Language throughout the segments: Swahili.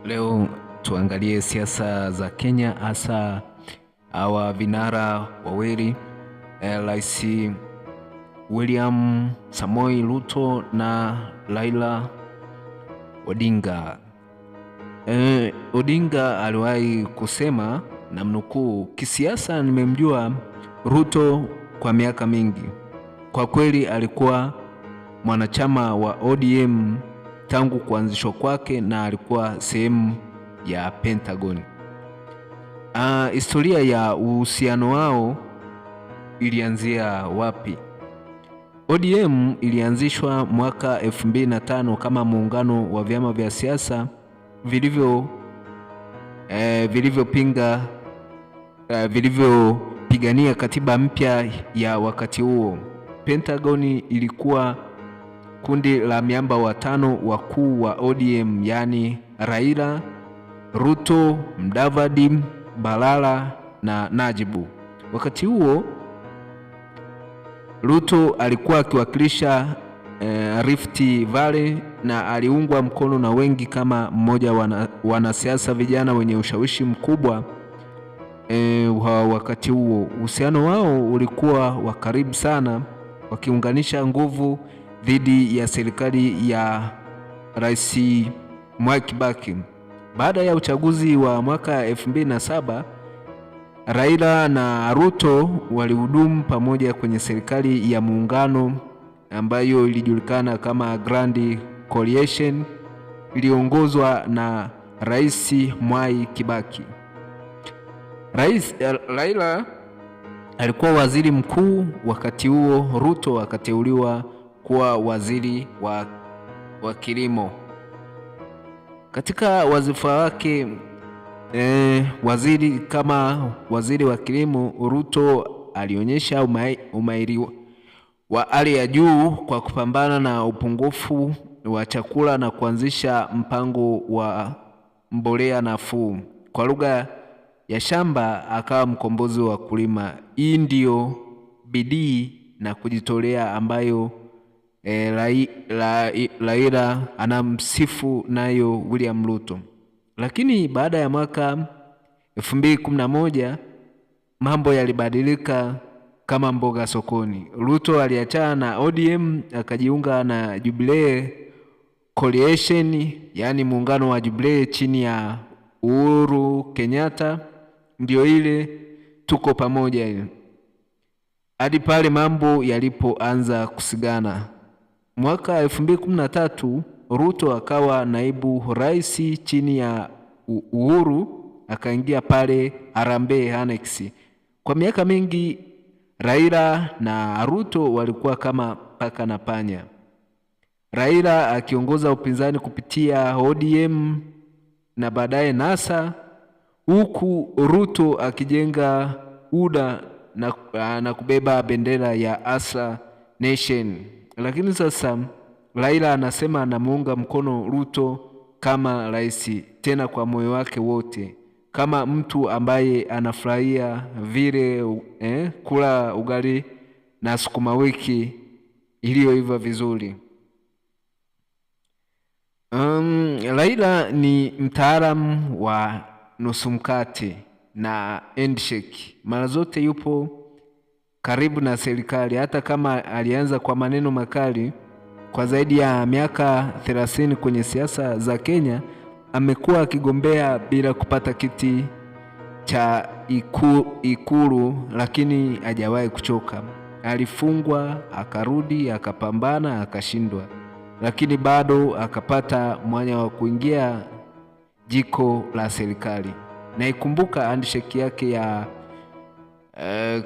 Leo tuangalie siasa za Kenya, hasa hawa vinara wawili, Rais William Samoei Ruto na Raila Odinga. Odinga aliwahi kusema, namnukuu, kisiasa nimemjua Ruto kwa miaka mingi. Kwa kweli alikuwa mwanachama wa ODM tangu kuanzishwa kwake na alikuwa sehemu ya Pentagon. Historia ya uhusiano wao ilianzia wapi? ODM ilianzishwa mwaka 2005 kama muungano wa vyama vya siasa vilivyopigania katiba mpya ya wakati huo. Pentagon ilikuwa kundi la miamba watano wakuu wa ODM, yani Raila, Ruto, Mudavadi, Balala na Najibu. Wakati huo Ruto alikuwa akiwakilisha Rift Valley na aliungwa mkono na wengi kama mmoja wanasiasa vijana wenye ushawishi mkubwa wakati huo. Uhusiano wao ulikuwa wa karibu sana, wakiunganisha nguvu dhidi ya serikali ya Rais Mwai Kibaki. Baada ya uchaguzi wa mwaka 2007, Raila na Ruto walihudumu pamoja kwenye serikali ya muungano ambayo ilijulikana kama Grand Coalition, iliongozwa na Rais Mwai Kibaki. Raila alikuwa waziri mkuu wakati huo. Ruto akateuliwa kuwa waziri wa kilimo. Katika wazifa wake waziri wa kilimo, Ruto alionyesha umahiri wa hali ya juu kwa kupambana na upungufu wa chakula na kuanzisha mpango wa mbolea nafuu. Kwa lugha ya shamba, akawa mkombozi wa kulima. Hii ndio bidii na kujitolea ambayo Raila anamsifu nayo William Ruto. Lakini baada ya mwaka 2011 mambo yalibadilika kama mboga sokoni. Ruto aliachana na ODM akajiunga na Jubilee Coalition, yani muungano wa Jubilee chini ya Uhuru Kenyatta, ndio ile tuko pamoja ile, hadi pale mambo yalipoanza kusigana. Mwaka 2013 Ruto akawa naibu rais chini ya Uhuru, akaingia pale Harambee Annex. Kwa miaka mingi Raila na Ruto walikuwa kama paka na panya. Raila akiongoza upinzani kupitia ODM na baadaye NASA, huku Ruto akijenga UDA na kubeba bendera ya Asa Nation. Lakini sasa Raila anasema anamuunga mkono Ruto kama rais, tena kwa moyo wake wote, kama mtu ambaye anafurahia vile kula ugali na sukuma wiki iliyoiva vizuri. Raila ni mtaalamu wa nusu mkate na handshake. Mara zote yupo karibu na serikali, hata kama alianza kwa maneno makali. Kwa zaidi ya miaka 30 kwenye siasa za Kenya, amekuwa akigombea bila kupata kiti cha ikulu, lakini hajawahi kuchoka. Alifungwa, akarudi, akapambana, akashindwa, lakini bado akapata mwanya wa kuingia jiko la serikali. Naikumbuka handshake yake ya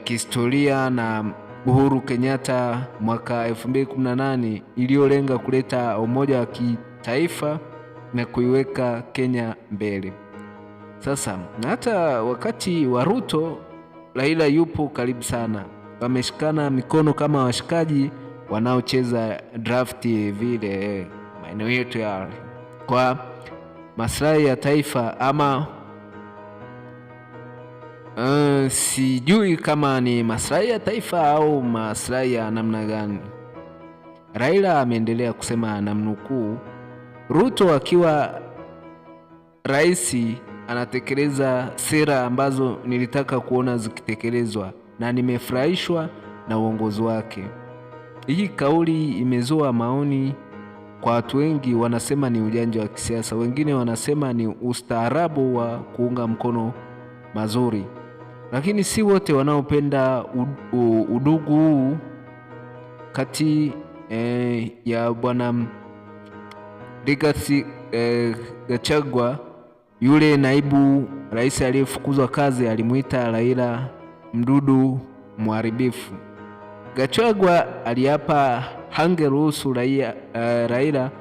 kihistoria na Uhuru Kenyatta mwaka 2018 iliyolenga kuleta umoja wa kitaifa na kuiweka Kenya mbele. Sasa hata wakati wa Ruto, Raila yupo karibu sana, wameshikana mikono kama washikaji wanaocheza draft vile maeneo yetu ya kwa maslahi ya taifa, ama sijui kama ni maslahi ya taifa au maslahi ya namna gani. Raila ameendelea kusema, namnukuu, Ruto akiwa rais anatekeleza sera ambazo nilitaka kuona zikitekelezwa na nimefurahishwa na uongozi wake. Hii kauli imezua maoni kwa watu wengi, wanasema ni ujanja wa kisiasa, wengine wanasema ni ustaarabu wa kuunga mkono mazuri, lakini si wote wanaopenda udugu huu kati ya bwana Rigathi Gachagua. Yule naibu rais aliyefukuzwa kazi alimuita Raila mdudu mharibifu. Gachagua aliapa hangeruhusu Raila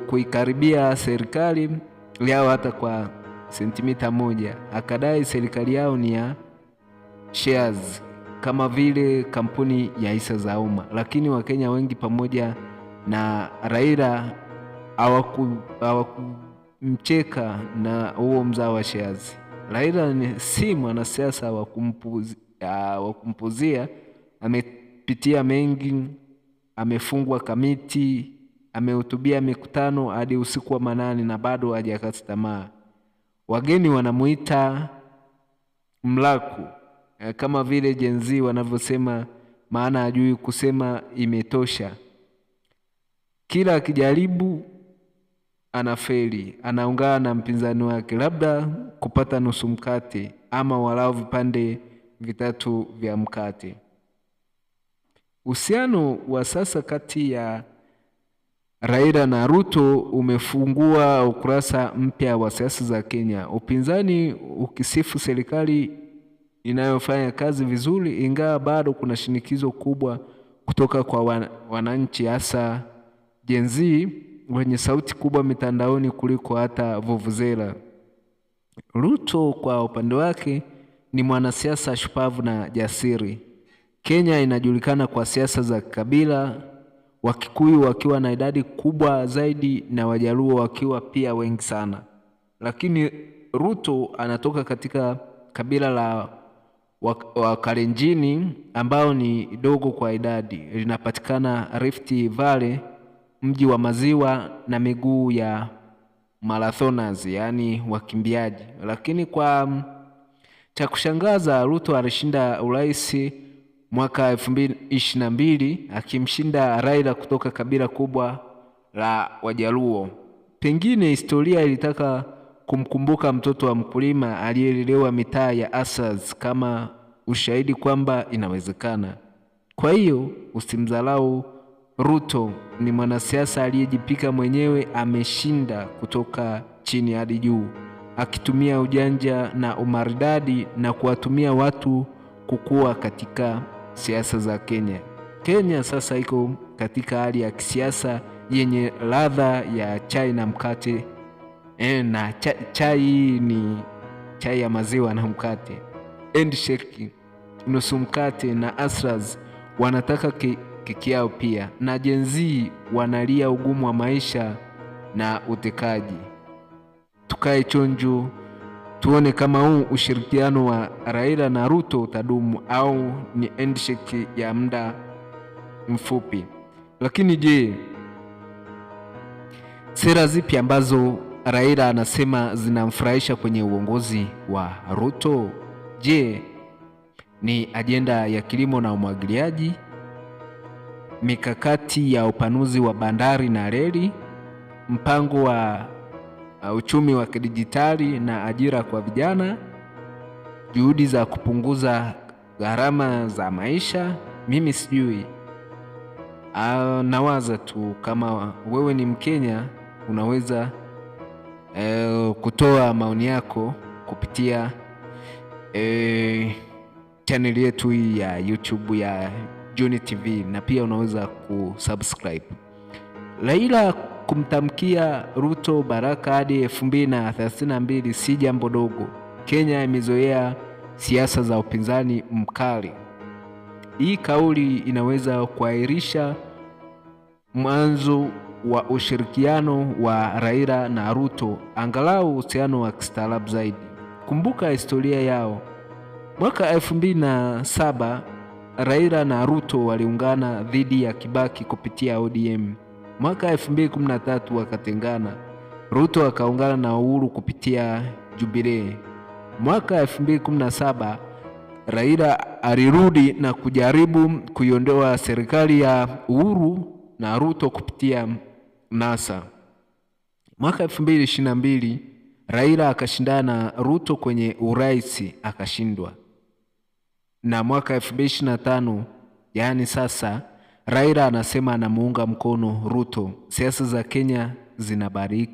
kuikaribia serikali yao hata kwa sentimita moja. Akadai serikali yao ni ya shares kama vile kampuni ya hisa za umma, lakini Wakenya wengi pamoja na Raila hawakumcheka na huo mzao wa shares. Raila si mwanasiasa wa kumpuzia, amepitia mengi, amefungwa kamiti, amehutubia mikutano hadi usiku wa manane na bado hajakata tamaa. Wageni wanamuita mlaku, kama vile Gen Z wanavyosema, maana hajui kusema imetosha. Kila akijaribu anafeli, anaungana na mpinzani wake, labda kupata nusu mkate ama walau vipande vitatu vya mkate. Uhusiano wa sasa kati ya Raila na Ruto umefungua ukurasa mpya wa siasa za Kenya. Upinzani ukisifu serikali inayofanya kazi vizuri, ingawa bado kuna shinikizo kubwa kutoka kwa wananchi, hasa Gen Z wenye sauti kubwa mitandaoni kuliko hata vuvuzela. Ruto kwa upande wake ni mwanasiasa shupavu na jasiri. Kenya inajulikana kwa siasa za kabila, Wakikuyu wakiwa na idadi kubwa zaidi na Wajaluo wakiwa pia wengi sana. Lakini Ruto anatoka katika kabila la Wakalenjini ambao ni dogo kwa idadi, linapatikana Rift Valley, mji wa maziwa na miguu ya marathoners, yani wakimbiaji. Lakini kwa cha kushangaza, Ruto alishinda urais mwaka 2022 akimshinda Raila kutoka kabila kubwa la Wajaluo. Pengine historia ilitaka kumkumbuka mtoto wa mkulima aliyelelewa mitaa ya Asas kama ushahidi kwamba inawezekana. Kwa hiyo usimdharau Ruto, ni mwanasiasa aliyejipika mwenyewe, ameshinda kutoka chini hadi juu, akitumia ujanja na umaridadi na kuwatumia watu kukua katika siasa za Kenya. Kenya sasa iko katika hali ya kisiasa yenye ladha ya chai na mkate. Na chai ni chai ya maziwa na mkate. Handshake, nusu mkate na Asras wanataka keki yao pia, na Gen Z wanalia ugumu wa maisha na utekaji. Tukae chonjo tuone kama huu ushirikiano wa Raila na Ruto utadumu au ni handshake ya muda mfupi. Lakini je, sera zipi ambazo Raila anasema zinamfurahisha kwenye uongozi wa Ruto? Je, ni ajenda ya kilimo na umwagiliaji, mikakati ya upanuzi wa bandari na reli, mpango wa uchumi wa kidijitali na ajira kwa vijana, juhudi za kupunguza gharama za maisha? Mimi sijui. Nawaza tu, kama wewe ni Mkenya unaweza kutoa maoni yako kupitia channel yetu hii ya YouTube ya Juni TV, na pia unaweza kusubscribe. Raila kumtamkia Ruto baraka hadi 2032 si jambo dogo. Kenya imezoea siasa za upinzani mkali. Hii kauli inaweza kuahirisha mwanzo wa ushirikiano wa Raila na Ruto, angalau uhusiano wa kistaarabu zaidi. Kumbuka historia yao. Mwaka 2007 Raila na Ruto waliungana dhidi ya Kibaki kupitia ODM. Mwaka 2013 wakatengana. Ruto akaungana na Uhuru kupitia Jubilee. Mwaka 2017 Raila alirudi na kujaribu kuiondoa serikali ya Uhuru na Ruto kupitia NASA. Mwaka 2022 Raila akashindana na Ruto kwenye urais akashindwa. Na mwaka 2025, yaani sasa, Raila anasema anamuunga mkono Ruto. Siasa za Kenya zinabariki.